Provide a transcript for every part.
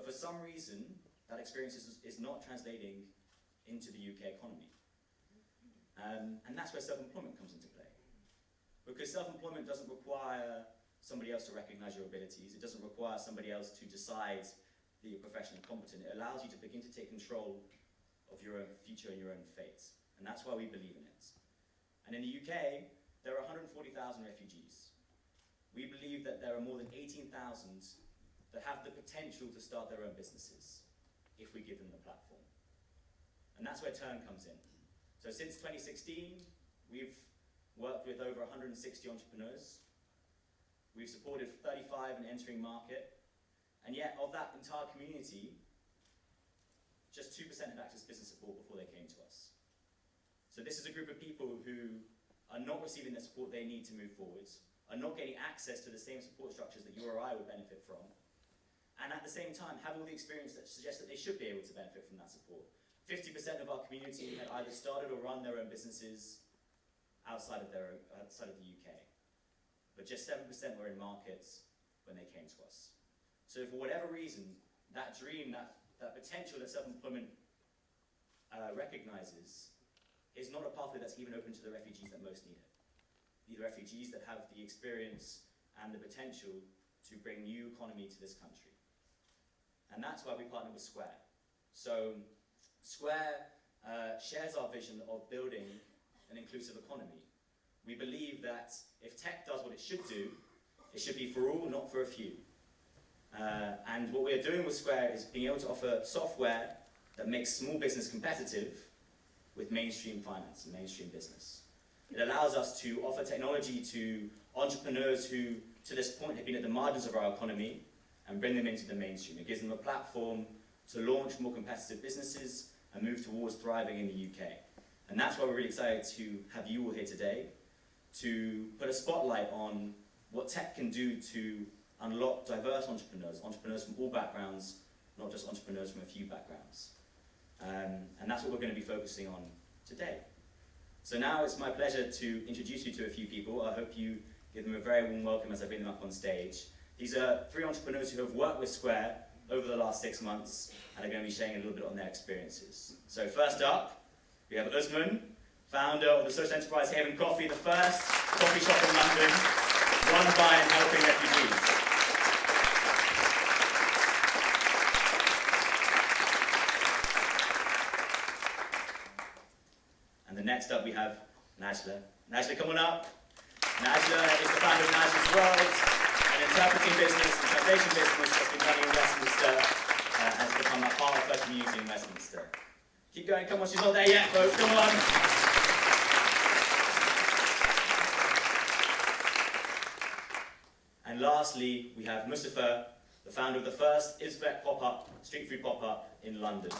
for some reason, that experience is not translating into the UK economy. And that's where self-employment comes into play. Because self-employment doesn't require somebody else to recognize your abilities. It doesn't require somebody else to decide that you're professionally competent. It allows you to begin to take control of your own future and your own fate. And that's why we believe in it. And in the UK, there are 140,000 refugees. We believe that there are more than 18,000 that have the potential to start their own businesses if we give them the platform. And that's where TERN comes in. So since 2016, we've worked with over 160 entrepreneurs. We've supported 35 in entering market. And yet, of that entire community, just 2% had access to business support before they came to us. So this is a group of people who are not receiving the support they need to move forwards, are not getting access to the same support structures that you or I would benefit from, and at the same time have all the experience that suggests that they should be able to benefit from that support. 50% of our community had either started or run their own businesses outside of the UK. But just 7% were in markets when they came to us. So for whatever reason, that dream, that potential that self-employment recognizes is not a pathway that's even open to the refugees that most need it. The refugees that have the experience and the potential to bring new economy to this country. And that's why we partner with Square. So Square shares our vision of building an inclusive economy. We believe that if tech does what it should do, it should be for all, not for a few. And what we're doing with Square is being able to offer software that makes small business competitive with mainstream finance and mainstream business. It allows us to offer technology to entrepreneurs who, to this point, have been at the margins of our economy and bring them into the mainstream. It gives them a platform to launch more competitive businesses and move towards thriving in the UK. And that's why we're really excited to have you all here today, to put a spotlight on what tech can do to unlock diverse entrepreneurs, entrepreneurs from all backgrounds, not just entrepreneurs from a few backgrounds. And that's what we're going to be focusing on today. So now it's my pleasure to introduce you to a few people. I hope you give them a very warm welcome as I bring them up on stage. These are 3 entrepreneurs who have worked with Square over the last 6 months and are going to be sharing a little bit on their experiences. So first up, we have Usman, founder of the social enterprise Haven Coffee, the first coffee shop in London, run by and helping refugees. Next up we have Najla. Najla, come on up. Najla is the founder of Najla's World, an interpreting business, a translation business that's been running in Westminster and has become a part of her community in Westminster. Keep going, come on, she's not there yet, folks, come on. And lastly, we have Mustafa, the founder of the first Uzbek pop-up, street food pop-up in London.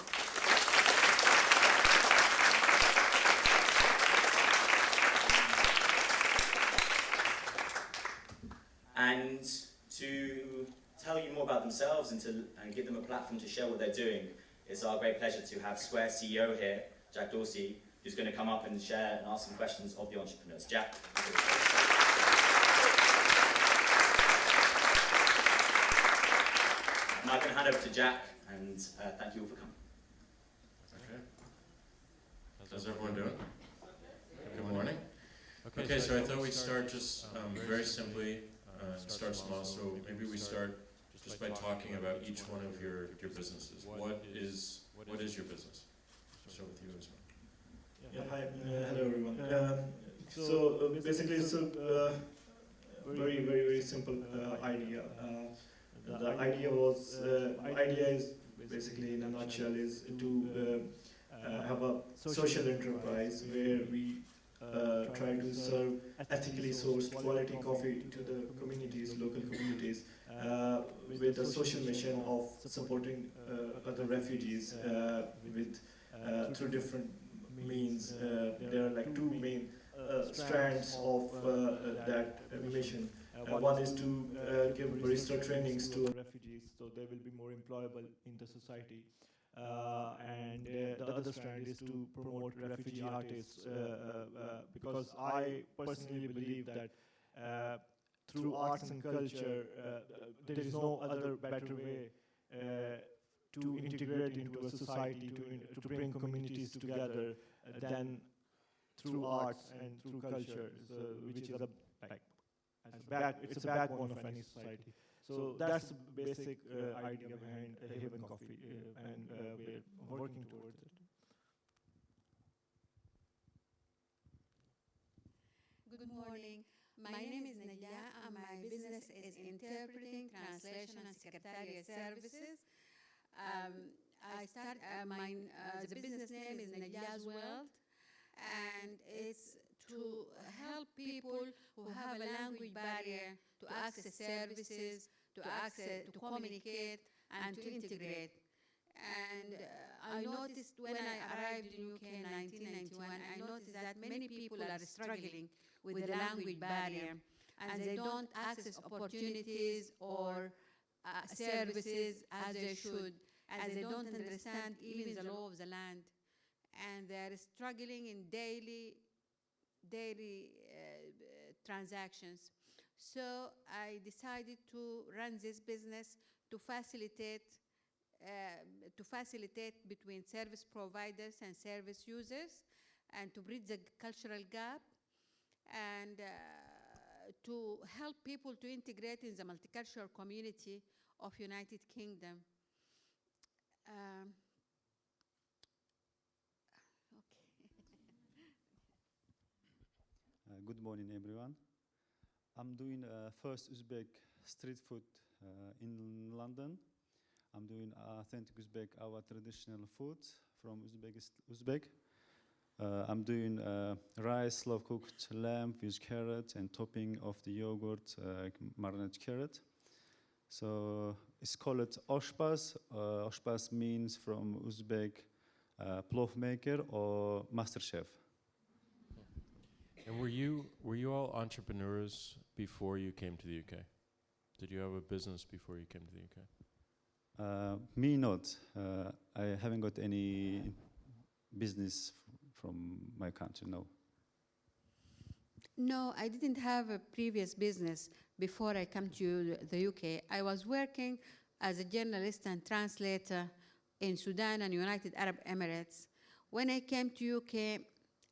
And to tell you more about themselves and give them a platform to share what they're doing, it's our great pleasure to have Square CEO here, Jack Dorsey, who's going to come up and share and ask some questions of the entrepreneurs. Jack. I'm now going to hand over to Jack, and thank you all for coming. Okay. How's everyone doing? Good morning. Okay, so I thought we'd start just very simply. Start small, so maybe we start just by talking about each one of your businesses. What is your business? Start with you, Usman. Yeah, hi, hello everyone. So basically it's a very simple idea. The idea is basically in a nutshell is to have a social enterprise where we try to serve ethically sourced quality coffee to the communities, local communities, with the social mission of supporting other refugees through different means. There are like 2 main strands of that mission. One is to give barista trainings to refugees so they will be more employable in the society. And the other strand is to promote refugee artists, because I personally believe that through arts and culture, there is no other better way to integrate into a society, to bring communities together, than through arts and through culture, which is it's a backbone of any society. So that's the basic idea behind Haven Coffee, and we're working towards it. Good morning. My name is Nadia, and my business is interpreting, translation, and secretarial services. I start the business name is Nadia's World, and it's to help people who have a language barrier to access services, to communicate, and to integrate. And I noticed when I arrived in UK in 1991, I noticed that many people are struggling with the language barrier, and they don't access opportunities or services as they should, as they don't understand even the law of the land. And they're struggling in daily transactions. So I decided to run this business to facilitate between service providers and service users, and to bridge the cultural gap, and to help people to integrate in the multicultural community of United Kingdom. Good morning, everyone. I'm doing first Uzbek street food in London. I'm doing authentic Uzbek, our traditional food from Uzbek. I'm doing rice, slow-cooked lamb with carrot and topping of the yogurt, marinated carrot. So it's called oshpaz. Oshpaz means from Uzbek plov maker or master chef. And were you all entrepreneurs before you came to the UK? Did you have a business before you came to the UK? Me not. I haven't got any business from my country, no. No, I didn't have a previous business before I came to the UK. I was working as a journalist and translator in Sudan and United Arab Emirates. When I came to UK,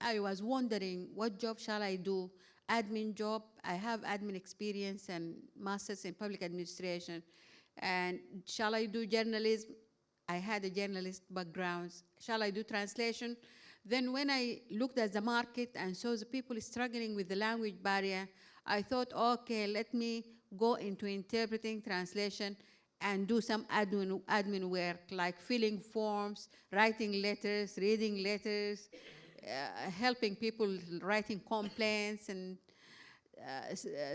I was wondering, what job shall I do? Admin job. I have admin experience and masters in public administration. And shall I do journalism? I had a journalist background. Shall I do translation? Then when I looked at the market and saw the people struggling with the language barrier, I thought, okay, let me go into interpreting, translation, and do some admin work, like filling forms, writing letters, reading letters, helping people writing complaints and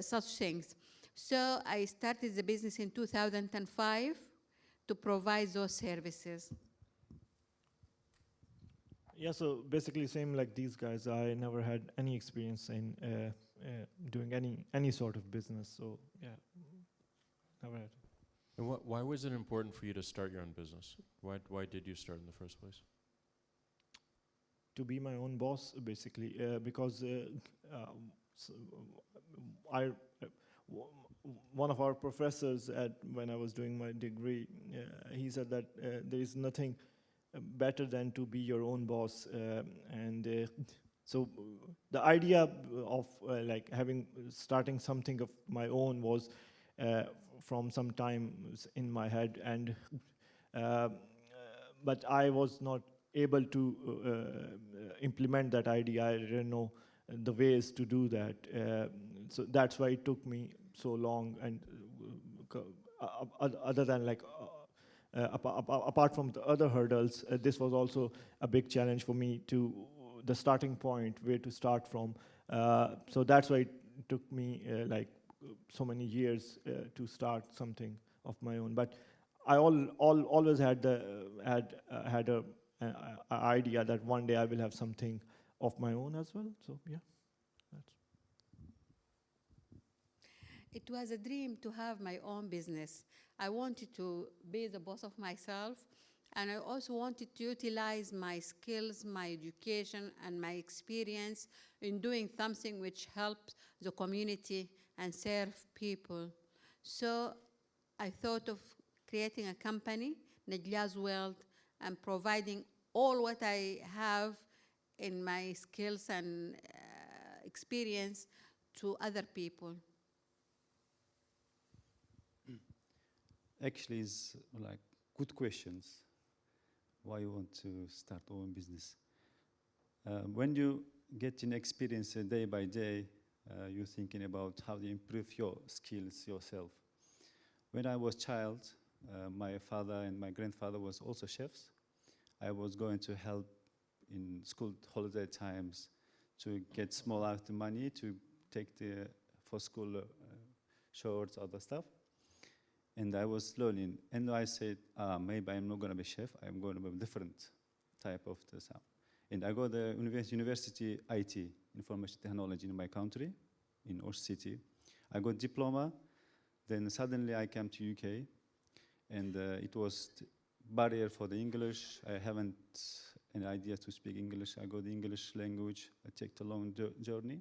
such things. So I started the business in 2005 to provide those services. Yeah, so basically same like these guys. I never had any experience in doing any sort of business. So yeah, never had. And why was it important for you to start your own business? Why did you start in the first place? To be my own boss, basically, because one of our professors when I was doing my degree, he said that there is nothing better than to be your own boss, and so the idea of starting something of my own was from some time in my head, and but I was not able to implement that idea. I didn't know the ways to do that, so that's why it took me so long. And other than apart from the other hurdles, this was also a big challenge for me, to the starting point, where to start from. So that's why it took me so many years to start something of my own. But I always had a idea that one day I will have something of my own as well. So yeah, that's. It was a dream to have my own business. I wanted to be the boss of myself, and I also wanted to utilize my skills, my education, and my experience in doing something which helps the community and serve people. So I thought of creating a company Najla's world and providing all what I have in my skills and experience to other people. Actually, it's like good questions. Why you want to start own business? When you get an experience day by day, you're thinking about how to improve your skills yourself. When I was child, my father and my grandfather was also chefs. I was going to help in school holiday times to get small amount of money to take for school shorts, other stuff. And I was learning, and I said, maybe I'm not going to be chef, I'm going to be a different type of the sound. And I got the university IT, information technology in my country, in Osh City. I got diploma, then suddenly I came to UK, and it was barrier for the English. I haven't any idea to speak English. I got the English language. I take a long journey.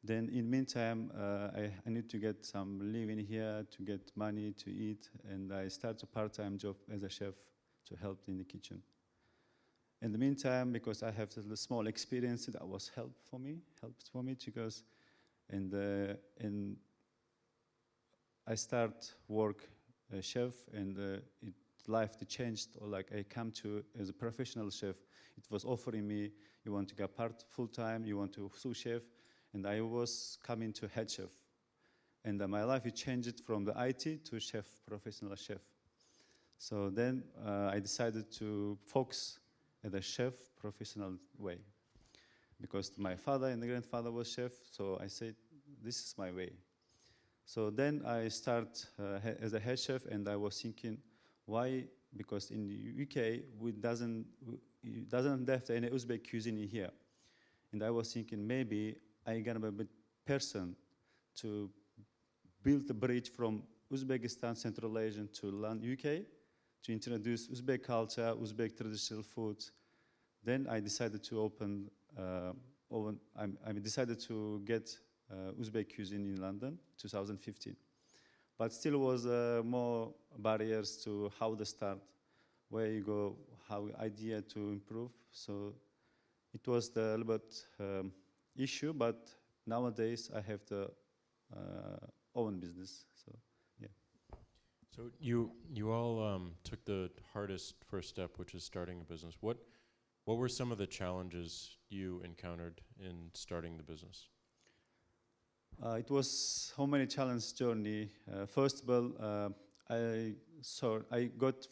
Then in the meantime, I need to get some living here to get money to eat, and I start a part-time job as a chef to help in the kitchen. In the meantime, because I have a small experience, that was helped for me because, and I start work chef, and life changed. Or like I come to as a professional chef, it was offering me, you want to get part full-time, you want to sous chef. And I was coming to head chef. And my life changed from the IT to chef, professional chef. So then I decided to focus as a chef professional way. Because my father and the grandfather was chef, so I said, this is my way. So then I start as a head chef, and I was thinking, why? Because in the UK, we doesn't have any Uzbek cuisine in here. And I was thinking, maybe I'm gonna be a person to build a bridge from Uzbekistan, Central Asia to UK, to introduce Uzbek culture, Uzbek traditional foods. Then I decided to I decided to get Uzbek cuisine in London, 2015. But still was more barriers to how to start, where you go, how idea to improve. So it was the little bit issue, but nowadays I have the own business. So yeah. So you all took the hardest first step, which is starting a business. What were some of the challenges you encountered in starting the business? It was how many challenge journey. First of all, I got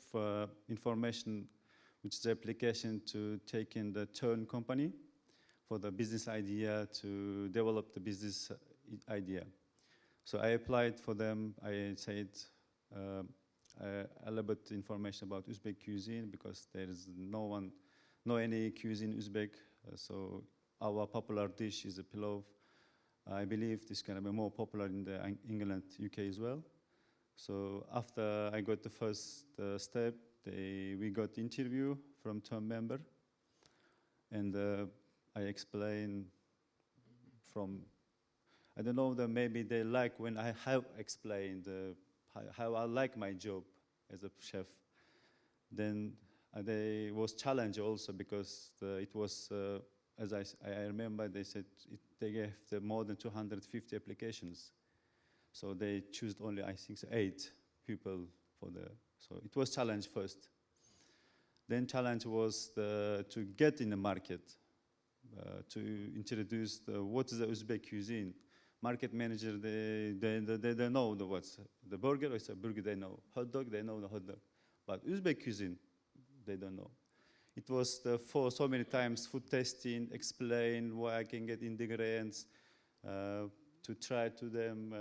information, which is the application to take in the TERN company for the business idea, to develop the business idea. So I applied for them. I said a little bit information about Uzbek cuisine, because there is no any cuisine Uzbek. So our popular dish is a pilaf. I believe this can be more popular in the England, UK as well. So after I got the first step, we got interview from TERN member, and I explained from, I don't know, that maybe they like when I have explained how I like my job as a chef. Then they was challenged also, because it was, as I remember, they said they gave more than 250 applications. So they chose only, I think, 8 people for so it was challenge first. Then challenge was to get in the market, to introduce what is the Uzbek cuisine. Market manager, they know what's the burger, it's a burger, they know. Hot dog, they know the hot dog. But Uzbek cuisine, they don't know. It was for so many times food testing, explain where I can get ingredients, to try to them.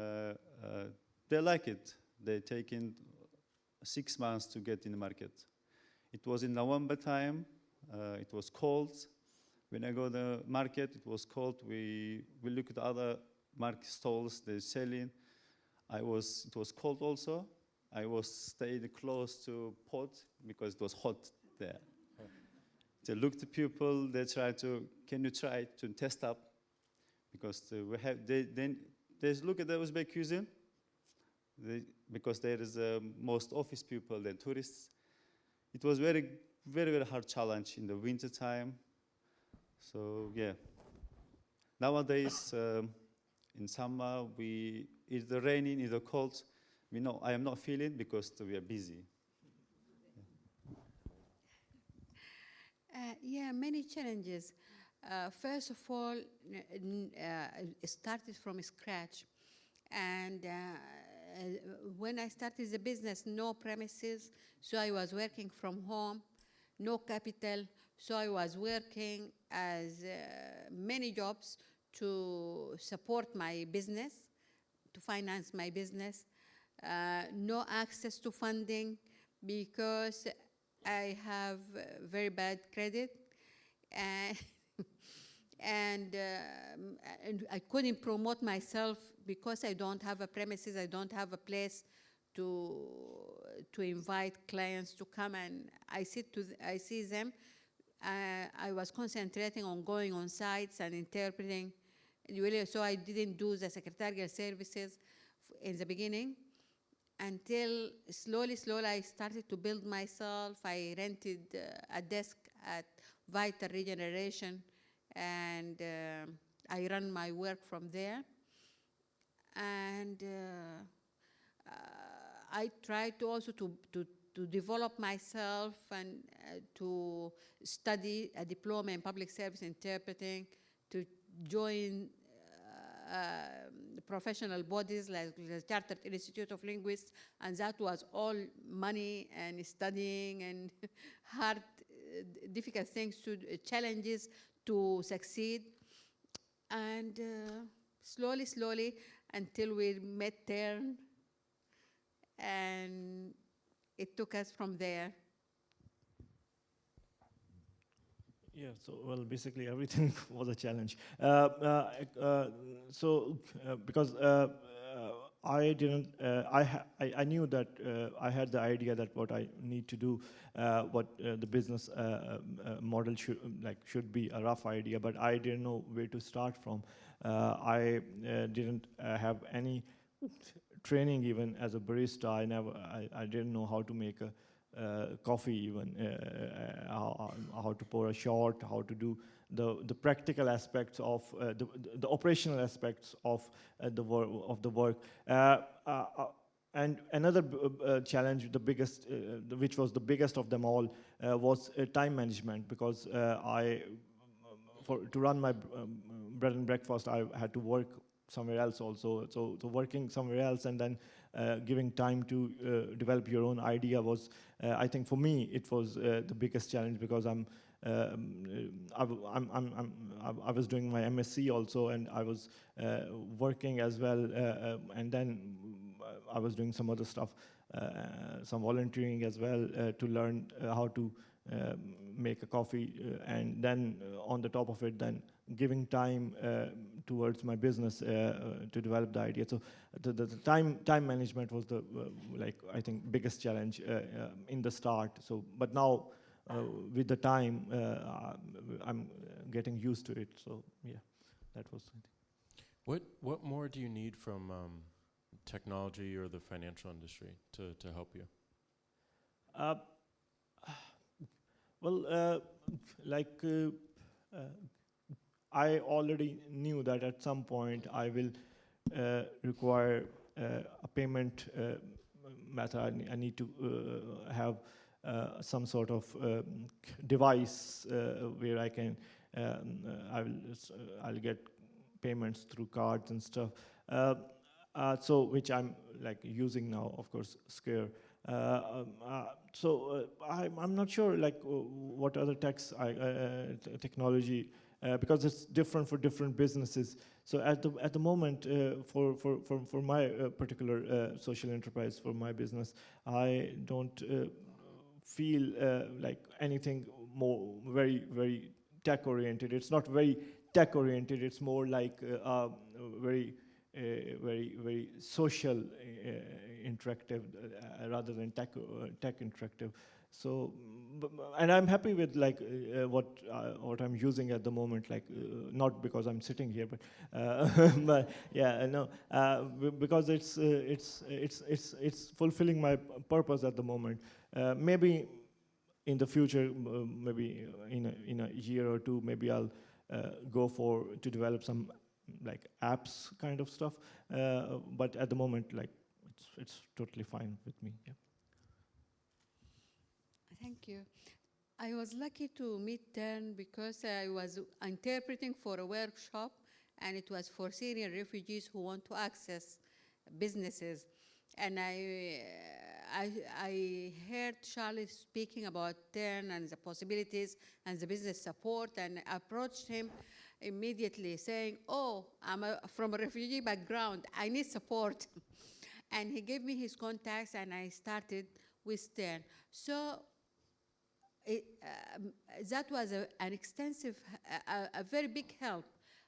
They like it. They take in 6 months to get in the market. It was in November time. It was cold. When I go to the market, it was cold. We look at other market stalls they're selling. It was cold also. I was staying close to pot because it was hot there. They look to people. They try to, can you try to test up? Because they look at the Uzbek cuisine. because there is most office people than tourists. It was very hard challenge in the winter time. So yeah, nowadays in summer we either raining, either cold. We know I am not feeling because we are busy. Yeah, many challenges. First of all, it started from scratch. And when I started the business, no premises, so I was working from home, no capital, so I was working as many jobs to support my business, to finance my business. No access to funding because I have very bad credit. And I couldn't promote myself because I don't have a premises, I don't have a place to invite clients to come and I see them. I was concentrating on going on sites and interpreting, really, so I didn't do the secretarial services in the beginning until slowly I started to build myself. I rented a desk at Vital Regeneration, and I run my work from there. And I tried to also to develop myself and to study a diploma in public service interpreting, to join professional bodies like the Chartered Institute of Linguists, and that was all money and studying and hard, difficult things, challenges to succeed. And slowly, until we met TERN, and it took us from there. Yeah, so well, basically everything was a challenge. Because I didn't, I knew that I had the idea that what I need to do, what the business model should be a rough idea, but I didn't know where to start from. I didn't have any training even as a barista. I didn't know how to make a coffee even, how to pour a shot, how to do the practical aspects of the operational aspects of the work. And another challenge, the biggest, which was the biggest of them all, was time management, because to run my bread and breakfast, I had to work somewhere else also. So working somewhere else and then giving time to develop your own idea was, I think for me, it was the biggest challenge, because I was doing my MSc also, and I was working as well, and then I was doing some other stuff, some volunteering as well, to learn how to make a coffee, and then on the top of it, then giving time towards my business to develop the idea. So the time management was the I think biggest challenge in the start. So but now with the time I'm getting used to it. So yeah, that was it. What more do you need from technology or the financial industry to help you? Well, I already knew that at some point I will require a payment method. I need to have some sort of device where I can, I'll get payments through cards and stuff. So which I'm using now, of course, Scare. I'm not sure what other technology, because it's different for different businesses. So at the moment, for my particular social enterprise, for my business, I don't feel like anything more very tech oriented. It's not very tech oriented. It's more like very social interactive rather than tech interactive. So, and I'm happy with like what I'm using at the moment. Like not because I'm sitting here, but but yeah, no, because it's fulfilling my purpose at the moment. Maybe in the future, maybe in a year or two, maybe I'll go to develop some like apps kind of stuff. But at the moment, like it's totally fine with me. Yeah. Thank you. I was lucky to meet TERN because I was interpreting for a workshop, and it was for Syrian refugees who want to access businesses. And I heard Charlie speaking about TERN and the possibilities and the business support, and I approached him immediately saying, oh, I'm from a refugee background, I need support. And he gave me his contacts, and I started with TERN. So that was an extensive, a very big help,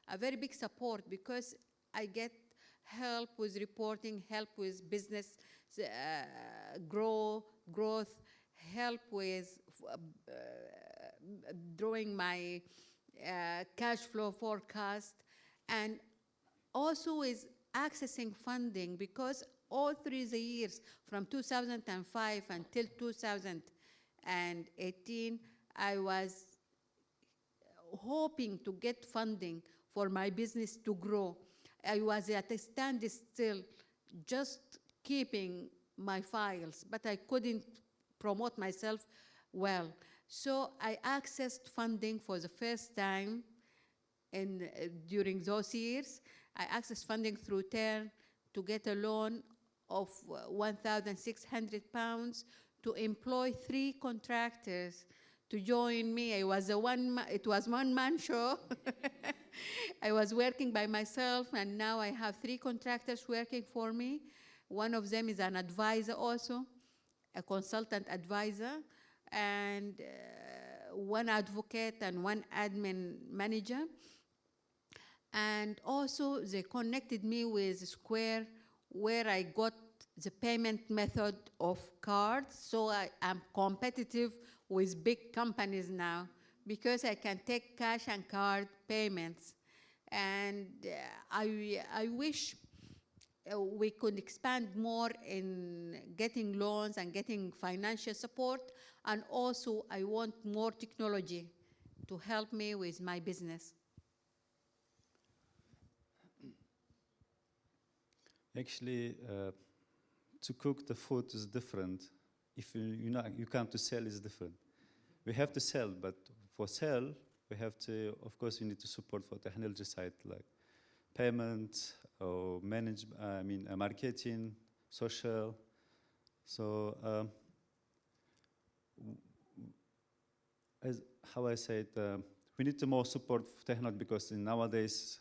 a very big support, because I get help with reporting, help with business growth, help with drawing my cash flow forecast, and also with accessing funding, because all through the years from 2005 until 2018, I was hoping to get funding for my business to grow. I was at a standstill, just keeping my files, but I couldn't promote myself well. So I accessed funding for the first time during those years. I accessed funding through TERN to get a loan of £1,600 to employ 3 contractors to join me. It was a one-man show. I was working by myself, and now I have 3 contractors working for me. One of them is an advisor also, a consultant advisor, and 1 advocate and 1 admin manager. And also they connected me with Square, where I got the payment method of cards. So I am competitive with big companies now because I can take cash and card payments. And I wish we could expand more in getting loans and getting financial support. And also I want more technology to help me with my business. Actually, to cook the food is different. If you come to sell, it's different. We have to sell, but for sell, we have to, of course, you need to support for technology side, like payment or marketing, social. So, how I say it, we need to more support technology, because nowadays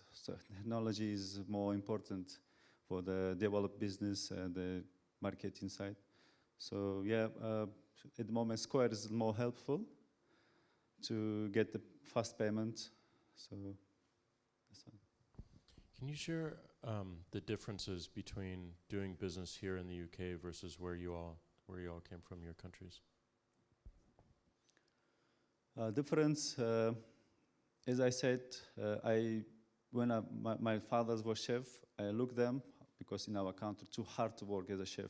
technology is more important for the developed business and the marketing side. So yeah, at the moment Square is more helpful to get the fast payment. So that's all. Can you share the differences between doing business here in the UK versus where you all came from, your countries? Difference, as I said, when my father was chef, I looked them, because in our country too hard to work as a chef.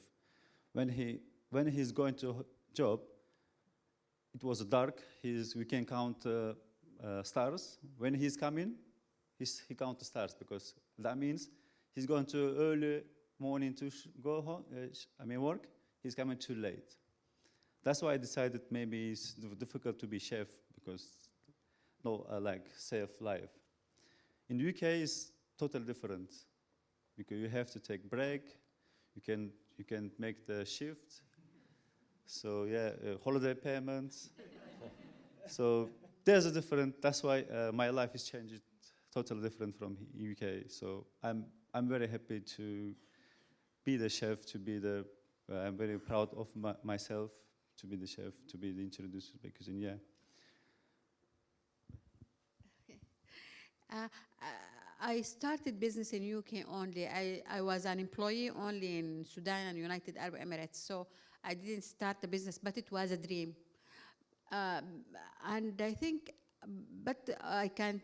When he's going to job, it was dark. We can count stars. When he's coming, he count the stars, because that means he's going to early morning to go home. Work. He's coming too late. That's why I decided maybe it's difficult to be chef, because like save life. In the UK, it's totally different, because you have to take break. You can make the shift. So yeah, holiday payments. So there's a different. That's why my life is changed, totally different from UK. So I'm very happy to be the chef. I'm very proud of myself to be the chef, to be the introducer, because I started business in UK only. I was an employee only in Sudan and United Arab Emirates, so I didn't start the business, but it was a dream. And I think, but I can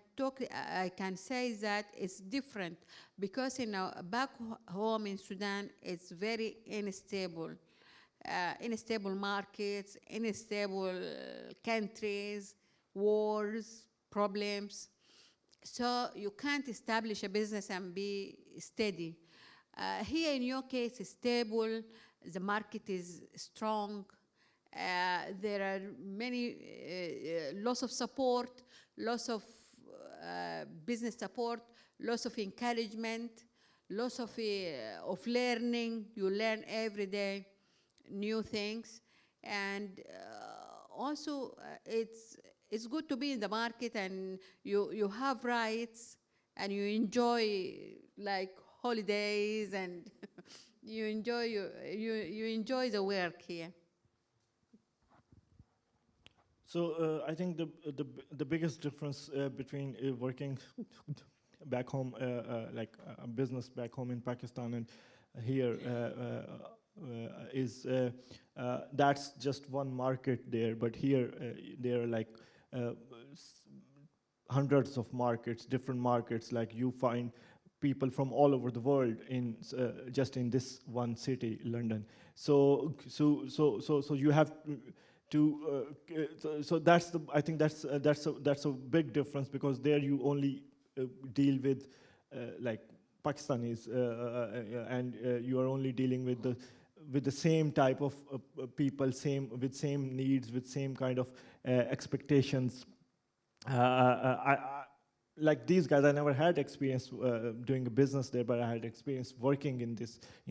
say that it's different because back home in Sudan, it's very unstable. Unstable markets, unstable countries, wars, problems. So you can't establish a business and be steady. Here in UK, it's stable, the market is strong, there are many, lots of support, lots of business support, lots of encouragement, lots of learning. You learn every day new things. And also, it's good to be in the market, and you have rights, and you enjoy like holidays, and you enjoy the work here. So I think the biggest difference between working back home, like a business back home in Pakistan and here is that's just one market there, but here there are like hundreds of markets, different markets. Like you find people from all over the world in just in this one city, London. So you have to so that's the, I think that's a big difference, because there you only deal with like Pakistanis and you are only dealing with the same type of people, with same needs, with same kind of expectations. Like these guys, I never had experience doing a business there, but I had experience working in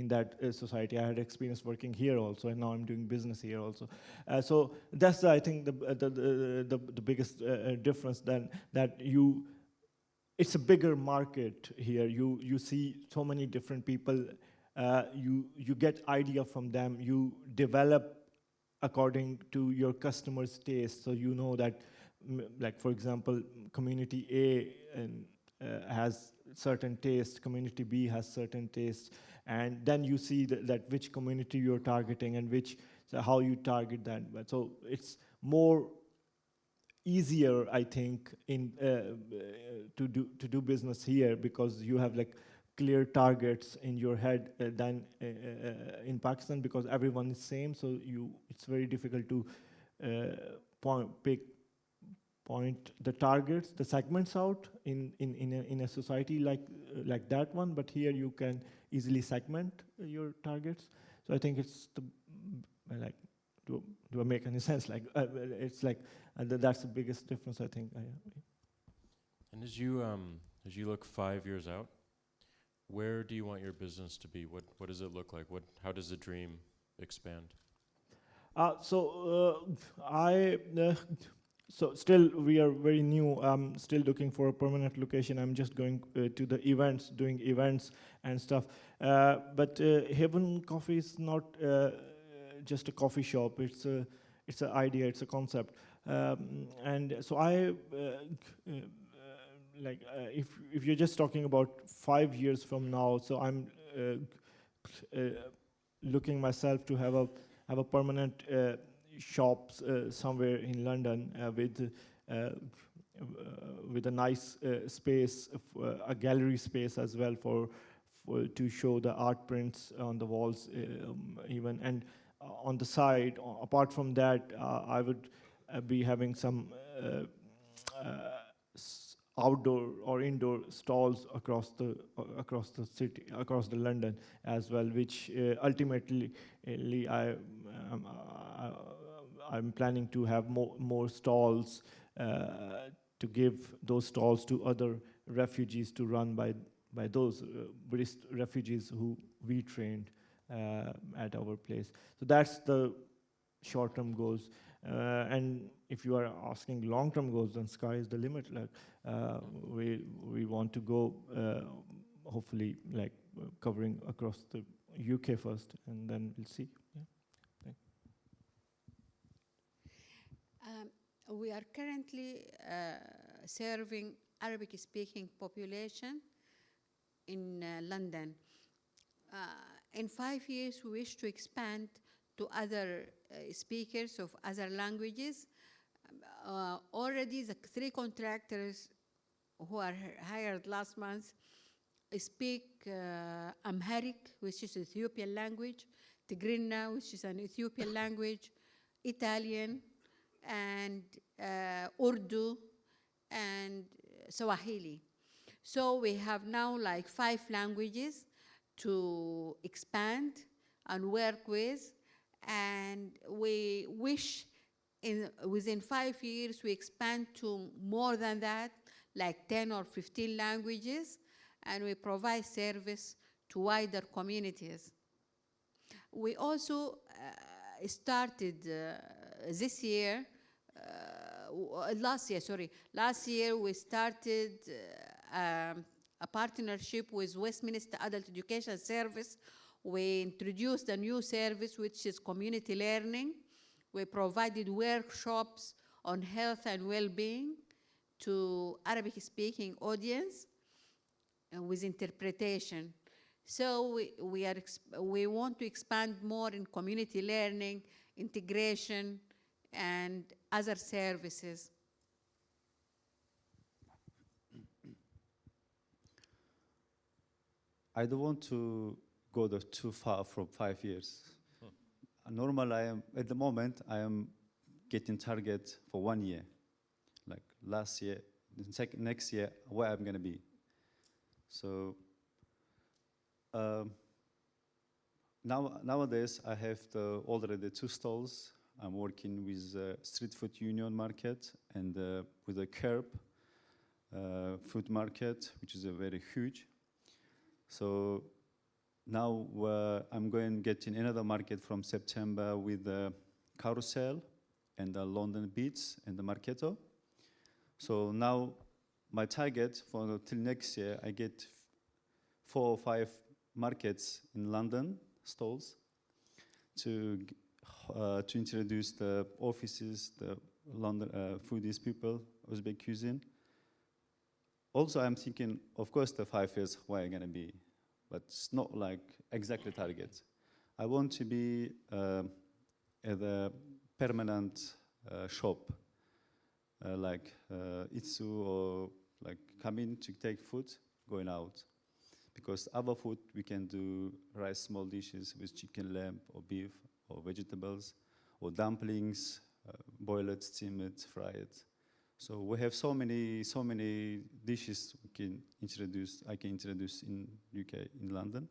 that society. I had experience working here also, and now I'm doing business here also. So that's I think the biggest difference. Then that it's a bigger market here. You see so many different people. You get idea from them. You develop according to your customer's taste. So you know that, like for example, community A has certain taste, community B has certain taste, and then you see that which community you're targeting and how you target that. But so it's more easier, I think, to do business here, because you have like clear targets in your head than in Pakistan, because everyone is same. So it's very difficult to point the targets, the segments out in a society like that one. But here you can easily segment your targets. So I think it's like, do I make any sense? Like it's like that's the biggest difference, I think. And as you look 5 years out, where do you want your business to be? What does it look like? How does the dream expand? So still we are very new. I'm still looking for a permanent location. I'm just going to the events, doing events and stuff. But Heaven Coffee is not just a coffee shop. It's an idea. It's a concept. And so if you're just talking about 5 years from now, so I'm looking myself to have a permanent shops somewhere in London with a nice space, a gallery space as well for to show the art prints on the walls even. And on the side, apart from that, I would be having some outdoor or indoor stalls across the city, across the London as well, which ultimately I'm planning to have more stalls to give those stalls to other refugees to run by those Buddhist refugees who we trained at our place. So that's the short-term goals. And if you are asking long-term goals, then sky is the limit. Like we want to go, hopefully, like covering across the UK first, and then we'll see. Yeah. We are currently serving Arabic-speaking population in London. In 5 years, we wish to expand to other speakers of other languages. Already the 3 contractors who are hired last month speak Amharic, which is Ethiopian language, Tigrinya, which is an Ethiopian language, Italian, and Urdu, and Swahili. So we have now like 5 languages to expand and work with, and we wish within 5 years we expand to more than that, like 10 or 15 languages, and we provide service to wider communities. We also started this year, last year we started a partnership with Westminster Adult Education Service. We introduced a new service, which is community learning. We provided workshops on health and well-being to Arabic-speaking audience with interpretation. So we want to expand more in community learning, integration, and other services. I don't want to go too far from 5 years. Normally, at the moment, I am getting target for 1 year. Like last year, next year, where I'm going to be. So nowadays, I have already 2 stalls. I'm working with Street Food Union Market and with a Curb food market, which is very huge. So now I'm going getting another market from September with the Carousel and the London Beats and the Marketo. So now my target for till next year, I get 4 or 5 markets in London, stalls, to introduce the offices, the London foodies people, Uzbek cuisine. Also, I'm thinking, of course, the 5 years where I'm gonna be, but it's not like exactly target. I want to be at a permanent shop, like Itsu, or like come in to take food, going out. Because other food, we can do rice small dishes with chicken, lamb, or beef, or vegetables, or dumplings, boil it, steam it, fry it. So we have so many dishes we can introduce. I can introduce in UK, in London.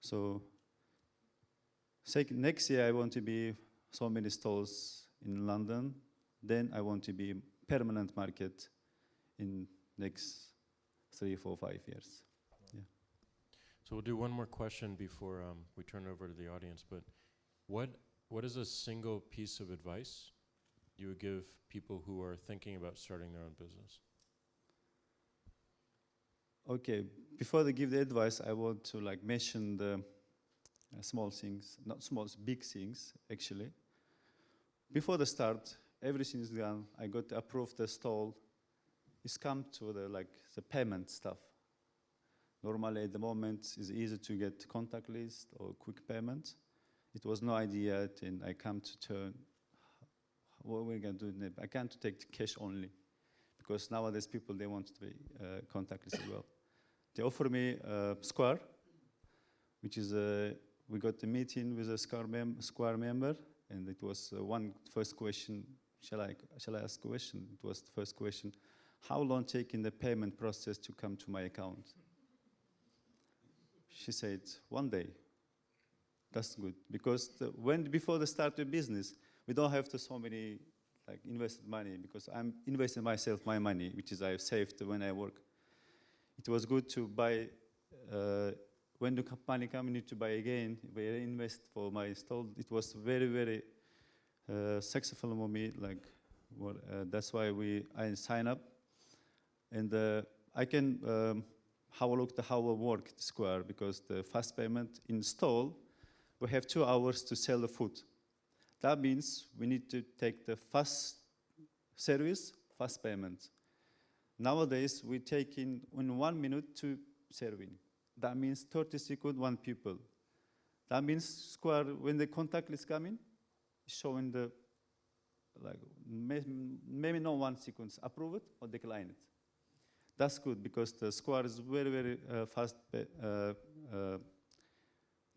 So next year I want to be so many stalls in London. Then I want to be permanent market in next 3, 4, 5 years. Yeah. So we'll do one more question before we turn it over to the audience. But what is a single piece of advice you would give people who are thinking about starting their own business? Okay, before they give the advice, I want to like mention the small things, not small, big things actually. Before the start, everything is done. I got to approve the stall. It's come to the payment stuff. Normally at the moment, it's easy to get contact list or quick payment. It was no idea, and I come to TERN. What we're going to do? I can't take cash only, because nowadays people, they want to be contactless as well. They offer me Square, which is we got a meeting with a Square member, and it was first question. Shall I ask a question? It was the first question. How long taking the payment process to come to my account? She said 1 day. That's good, because before the start of business, we don't have so many invested money, because I'm investing myself my money, which is I've saved when I work. It was good to buy when the money come, you need to buy again. We invest for my stall. It was very, very successful for me. That's why I sign up, and I can how I work the Square, because the fast payment in stall, we have 2 hours to sell the food. That means we need to take the fast service, fast payment. Nowadays, we take in 1 minute to serving. that means 30 seconds, 1 pupil. That means square, when the contact is coming, showing the, like, maybe not 1 sequence, approve it or decline it. That's good because the square is very, very fast,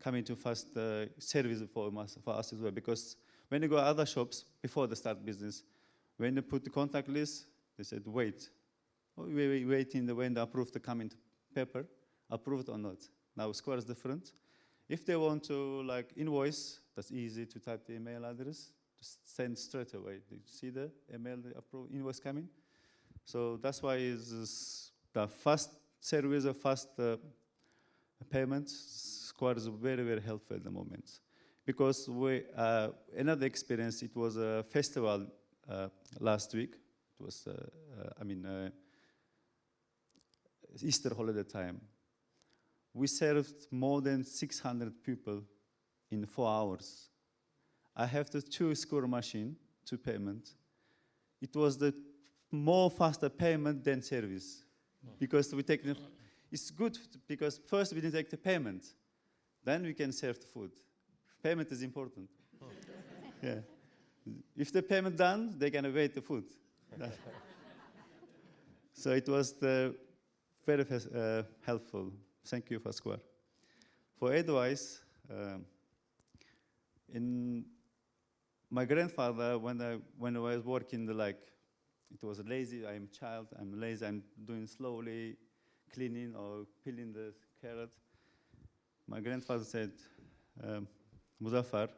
coming to fast service for us as well. Because when you go to other shops, before they start business, when they put the contact list, they said, wait. We waiting when they approve the comment paper, approved or not. Now Square is different. If they want to like invoice, that's easy to type the email address, just send straight away. You see the email, the approved invoice coming? So that's why is the fast service, a fast payment. Square is very, very helpful at the moment. Because we, another experience, it was a festival last week. It was, Easter holiday time. We served more than 600 people in 4 hours. I have the 2 score machine, 2 payment. It was the more faster payment than service. Because we take the, it's good because first we need to take the payment. Then we can serve the food. Payment is important. Yeah. If the payment done, they're gonna wait the food. So it was the very helpful. Thank you for Square. For advice, in my grandfather, when I was working, it was lazy. I'm a child. I'm lazy. I'm doing slowly, cleaning or peeling the carrot. My grandfather said, Muzaffar,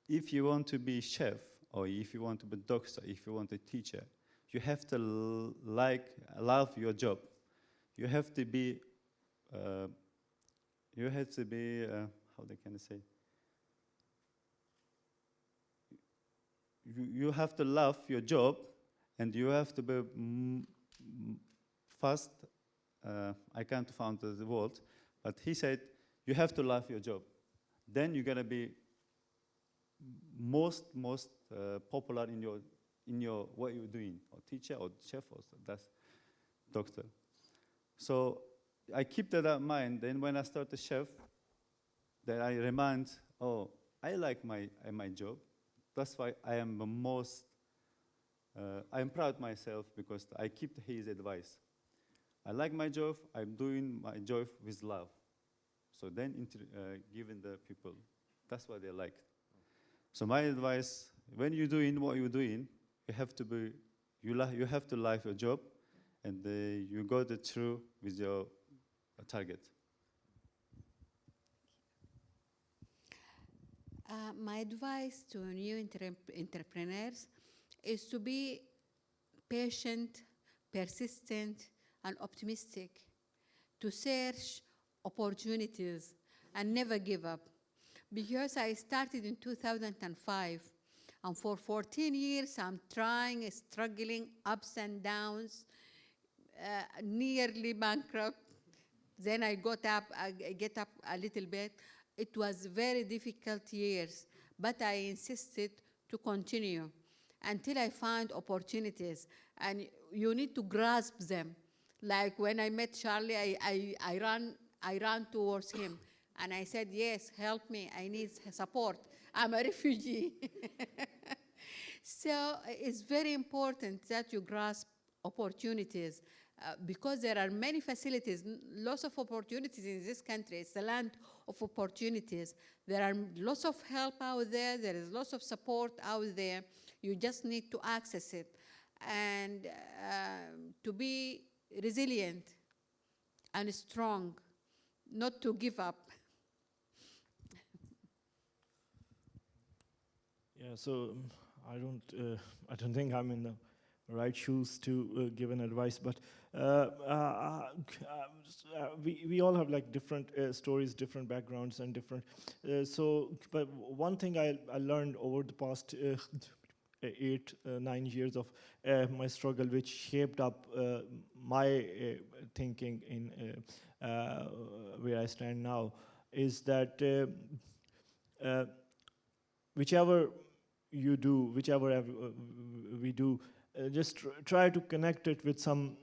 if you want to be chef, or if you want to be doctor, if you want a teacher, you have to love your job. You have to be, how can I say? You have to love your job, and you have to be fast. I can't find the word, but he said, you have to love your job. Then you're gonna be most popular in your what you're doing, or teacher, or chef, or that's doctor. So I keep that in mind. Then when I start a chef, then I remind, oh, I like my job. That's why I am the most. I'm proud of myself because I keep his advice. I like my job. I'm doing my job with love. So then giving the people, that's what they like. So my advice, when you're doing what you're doing, you have to be, you have to love your job, and you go through with your target. My advice to new entrepreneurs is to be patient, persistent, and optimistic, to search opportunities and never give up. Because I started in 2005, and for 14 years I'm trying, struggling, ups and downs, nearly bankrupt. Then I get up a little bit. It was very difficult years, but I insisted to continue until I found opportunities, and you need to grasp them. Like when I met Charlie, I ran towards him, and I said, yes, help me, I need support. I'm a refugee. So it's very important that you grasp opportunities because there are many facilities, lots of opportunities in this country. It's the land of opportunities. There are lots of help out there. There is lots of support out there. You just need to access it and to be resilient and strong, not to give up. Yeah, so I don't think I'm in the right shoes to give an advice, but we all have like different stories, different backgrounds, and different. But one thing I learned over the past 8-9 years of my struggle, which shaped up my thinking in where I stand now, is that whichever you do, whichever we do, just try to connect it with some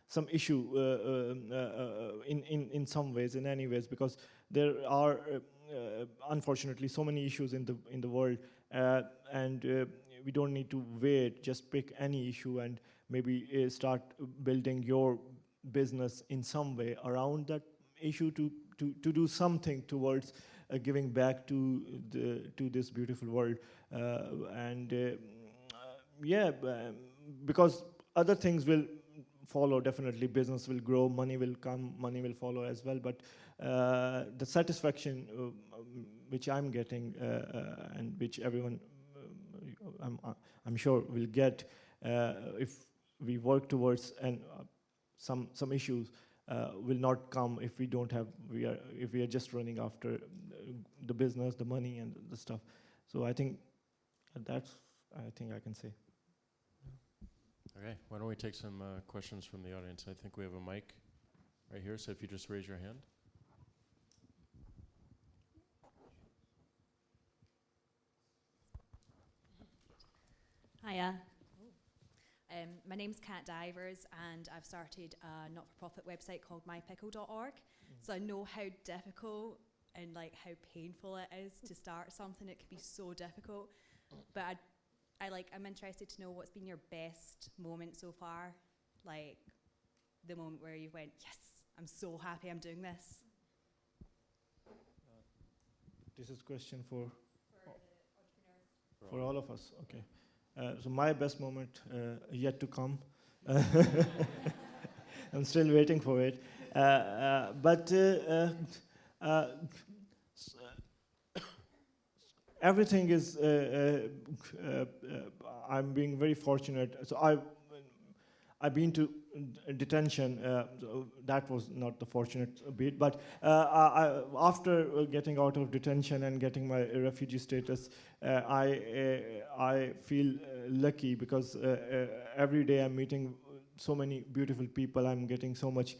some issue in some ways, in any ways, because there are unfortunately so many issues in the world, and we don't need to wait. Just pick any issue and maybe start building your business in some way around that issue to do something towards giving back to this beautiful world, because other things will follow. Definitely business will grow, money will come, money will follow as well, but the satisfaction which I'm getting and which everyone I'm sure will get if we work towards, and some issues will not come if we don't have, if we are just running after the business, the money, and the stuff. So I think that's, I think I can say. Okay, why don't we take some questions from the audience? I think we have a mic right here, so if you just raise your hand. Hiya. My name's Kat Divers, and I've started a not-for-profit website called mypickle.org. So I know how difficult and like how painful it is to start something. It can be so difficult. But I'm interested to know what's been your best moment so far, like the moment where you went, yes, I'm so happy I'm doing this. This is a question for all of us. Okay. So my best moment yet to come. I'm still waiting for it. But everything is, I'm being very fortunate. So I've been to detention. So that was not the fortunate bit, but after getting out of detention and getting my refugee status, I feel lucky because every day I'm meeting so many beautiful people. I'm getting so much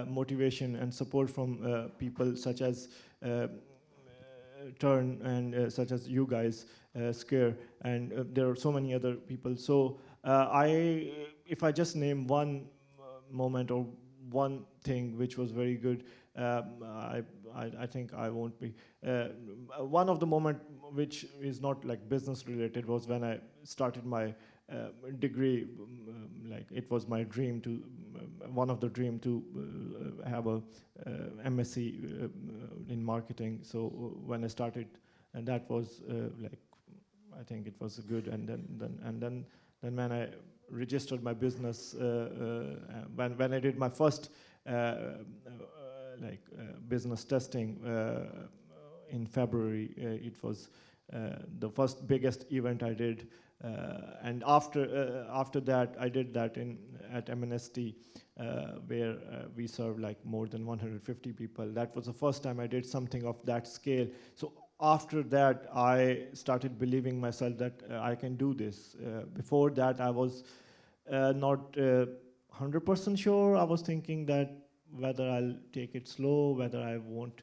motivation and support from people such as TERN and such as you guys, Scare, and there are so many other people. So if I just name one moment or one thing which was very good, I think I won't be. One of the moment which is not like business related was when I started my degree. Like it was my dream to, one of the dream to have a MSc in marketing. So when I started, and that was like, I think it was good. And then when I registered my business, when I did my first business testing in February, it was the first biggest event I did. And after that, I did that at MNST, where we served like more than 150 people. That was the first time I did something of that scale. So after that, I started believing myself that I can do this. Before that, I was not 100% sure. I was thinking that whether I'll take it slow, whether I won't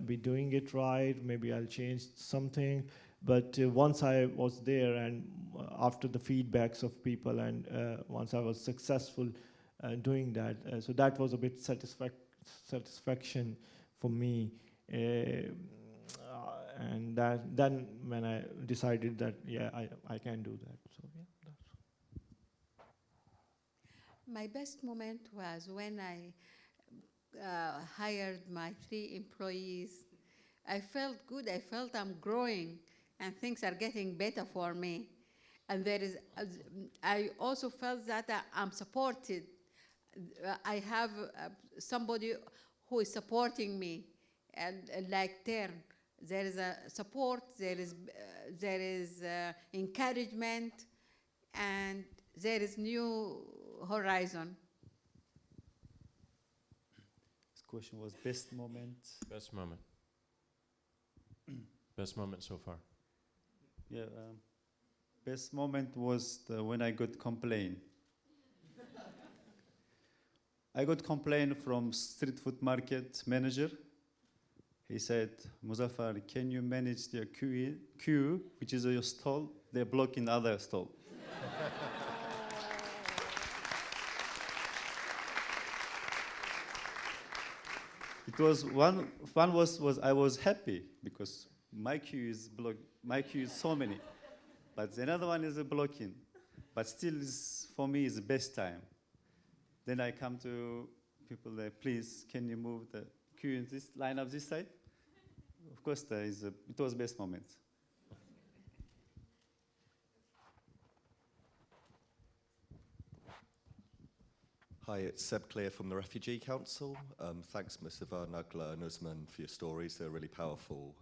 be doing it right, maybe I'll change something. But once I was there, and after the feedbacks of people, and once I was successful doing that, so that was a bit satisfaction for me. And then when I decided that, yeah, I can do that. So yeah, that's. My best moment was when I hired my 3 employees. I felt good. I felt I'm growing and things are getting better for me. And I also felt that I'm supported. I have somebody who is supporting me, and like TERN. There is a support, there is encouragement, and there is new horizon. This question was best moment. Best moment. Best moment so far. Yeah, best moment was when I got complaint. I got complaint from street food market manager. He said, Muzaffar, can you manage the queue, which is your stall? They're blocking other stall. it was one was I was happy because my queue is so many, but the another one is blocking, but still is, for me is the best time. Then I come to people there, please can you move the queue in this line up this side? Of course it was best moment. Hi, it's Seb Clear from the Refugee Council. Thanks, Mustafa, Nagla, and Usman for your stories. They're really powerful.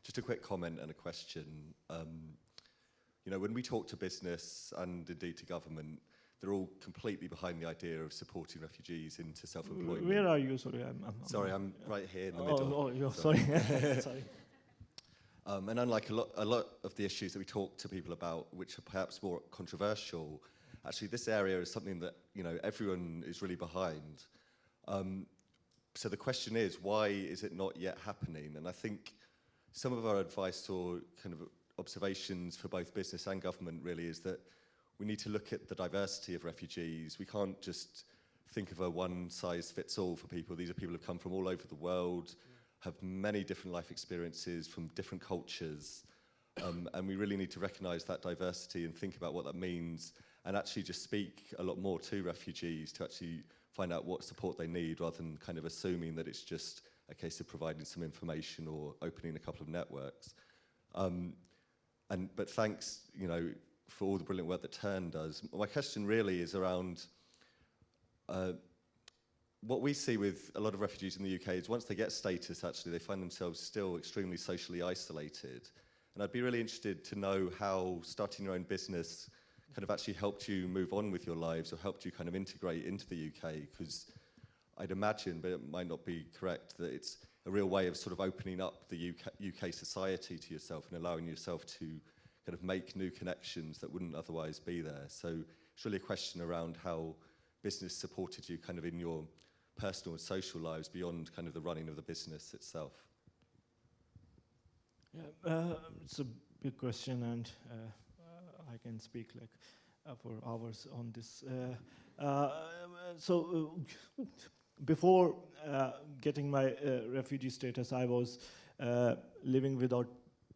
Just a quick comment and a question. You know, when we talk to business and indeed to government, they're all completely behind the idea of supporting refugees into self-employment. Where are you? Sorry, Sorry, I'm right here in the middle. Oh, you're sorry. Sorry. And unlike a lot of the issues that we talk to people about, which are perhaps more controversial, actually this area is something that, you know, everyone is really behind. So the question is, why is it not yet happening? And I think some of our advice or kind of observations for both business and government really is that we need to look at the diversity of refugees. We can't just think of a one-size-fits-all for people. These are people who have come from all over the world, have many different life experiences from different cultures, and we really need to recognise that diversity and think about what that means, and actually just speak a lot more to refugees to actually find out what support they need, rather than kind of assuming that it's just a case of providing some information or opening a couple of networks. But thanks, you know, for all the brilliant work that TERN does. My question really is around what we see with a lot of refugees in the UK is once they get status, actually, they find themselves still extremely socially isolated. And I'd be really interested to know how starting your own business kind of actually helped you move on with your lives or helped you kind of integrate into the UK, because I'd imagine, but it might not be correct, that it's a real way of sort of opening up the UK society to yourself and allowing yourself to kind of make new connections that wouldn't otherwise be there. So it's really a question around how business supported you kind of in your personal and social lives beyond kind of the running of the business itself. Yeah, it's a big question, and I can speak like for hours on this. Before getting my refugee status, I was living without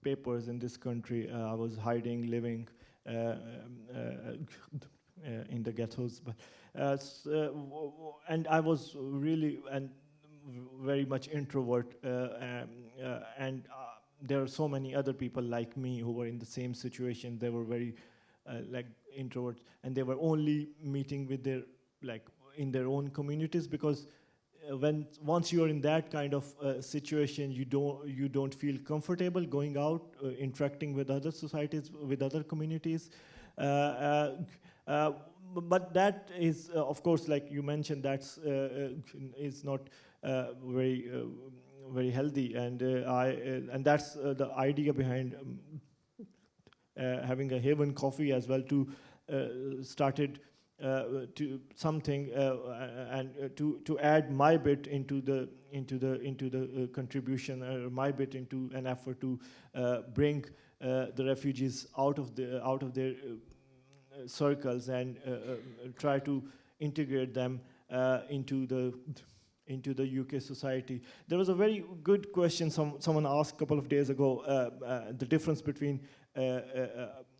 papers in this country. I was hiding, living in the ghettos, but and I was really very much introvert, and there are so many other people like me who were in the same situation. They were very like introverts, and they were only meeting with their in their own communities, because once you are in that kind of situation, you don't feel comfortable going out, interacting with other societies, with other communities. But that is, of course, like you mentioned, that's is not very healthy, and that's the idea behind having a Haven Coffee as well, to started to something and to add my bit into the contribution, my bit into an effort to bring the refugees out of their circles and try to integrate them into the UK society. There was a very good question someone asked a couple of days ago, the difference between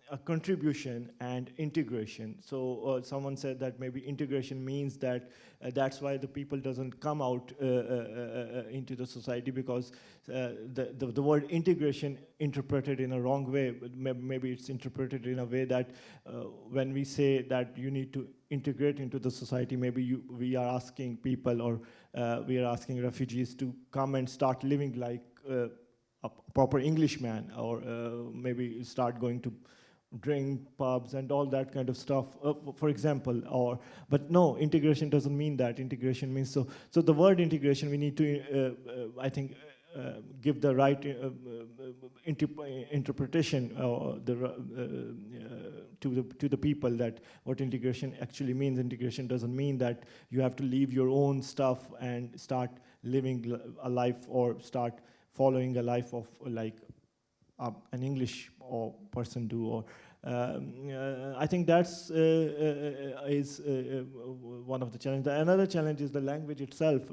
a contribution and integration. So someone said that maybe integration means that that's why the people doesn't come out into the society, because the word integration interpreted in a wrong way. Maybe it's interpreted in a way that when we say that you need to integrate into the society, maybe we are asking people, or we are asking refugees to come and start living like a proper Englishman, or maybe start going to drink pubs and all that kind of stuff, for example. But no, integration doesn't mean that. Integration means so the word integration, we need to I think give the right interpretation to the people, that what integration actually means. Integration doesn't mean that you have to leave your own stuff and start living a life, or start following a life of like an English or person do, or I think that's is one of the challenges. Another challenge is the language itself.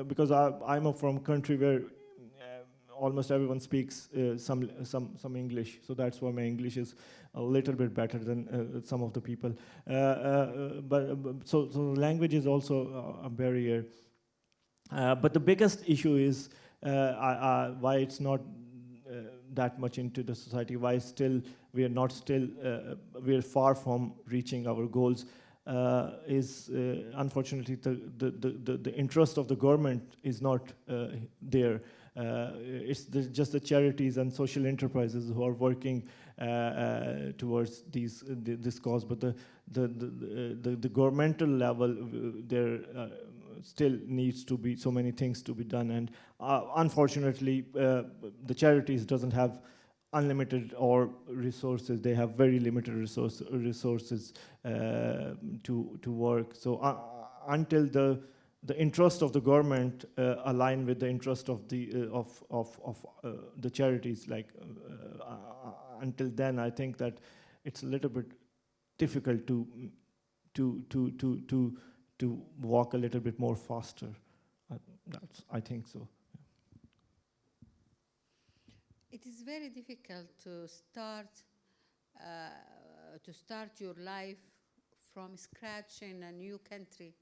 Because I'm from a country where almost everyone speaks some English, so that's why my English is a little bit better than some of the people. So language is also a barrier. But the biggest issue is why it's not that much into the society, why still we are far from reaching our goals, is unfortunately the interest of the government is not there. It's just the charities and social enterprises who are working towards this cause, but the governmental level, there still needs to be so many things to be done, and unfortunately the charities doesn't have unlimited or resources. They have very limited resources to work. So until the interest of the government align with the interest of the charities, like until then, I think that it's a little bit difficult to walk a little bit more faster. I think so. It is very difficult to start your life from scratch in a new country,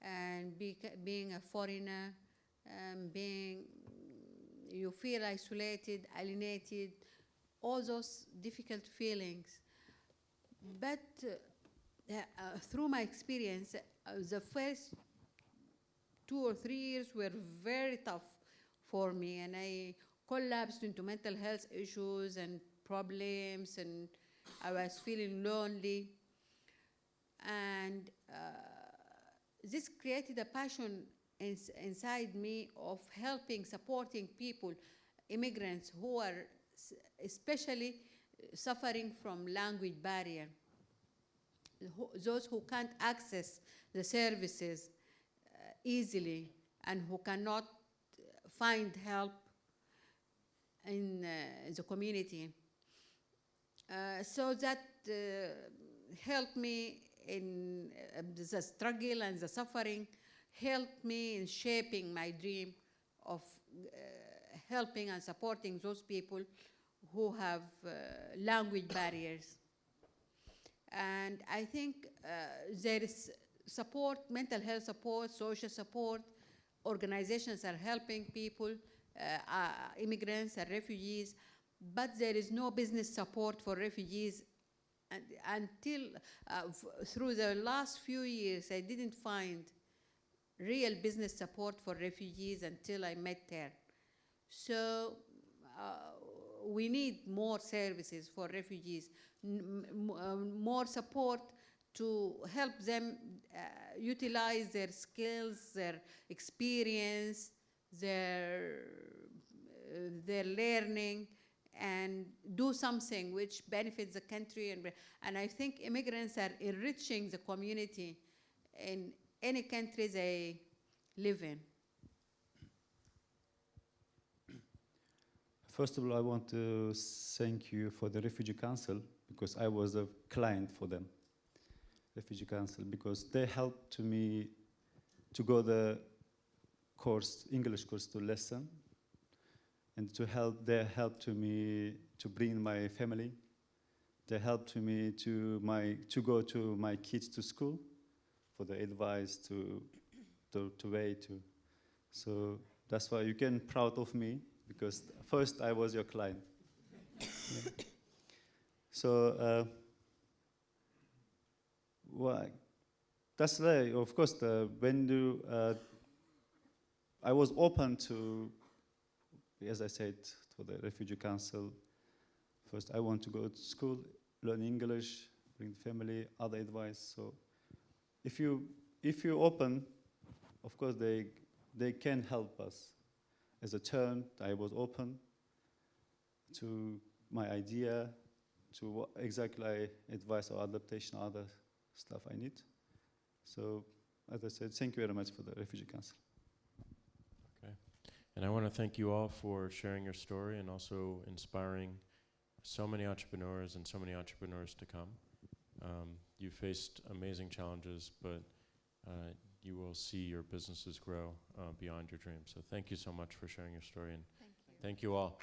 and being a foreigner, you feel isolated, alienated, all those difficult feelings. But through my experience, the first 2 or 3 years were very tough for me, and I collapsed into mental health issues and problems, and I was feeling lonely. And this created a passion inside me of helping, supporting people, immigrants who are especially suffering from language barrier, those who can't access the services easily and who cannot find help in the community. So that helped me in the struggle and the suffering, helped me in shaping my dream of helping and supporting those people who have language barriers. And I think there is support, mental health support, social support. Organizations are helping people, immigrants and refugees, but there is no business support for refugees. And until through the last few years, I didn't find real business support for refugees until I met TERN. So we need more services for refugees, more support to help them utilize their skills, their experience, their learning, and do something which benefits the country. And I think immigrants are enriching the community in any country they live in. First of all, I want to thank you for the Refugee Council, because I was a client for them, Refugee Council, because they helped me to go the course, English course, to lesson, and they helped me to bring my family. They helped me to go to my kids to school for the advice to way to. So that's why you can proud of me, because first I was your client. Yeah. So well, that's right. Of course, I was open to, as I said, to the Refugee Council. First, I want to go to school, learn English, bring family, other advice. So if you open, of course they can help us. As a TERN, I was open to my idea, to what exactly advice or adaptation, other stuff I need. So, as I said, thank you very much for the Refugee Council. Okay. And I want to thank you all for sharing your story and also inspiring so many entrepreneurs and so many entrepreneurs to come. You faced amazing challenges, but you will see your businesses grow beyond your dreams. So thank you so much for sharing your story, and thank you all.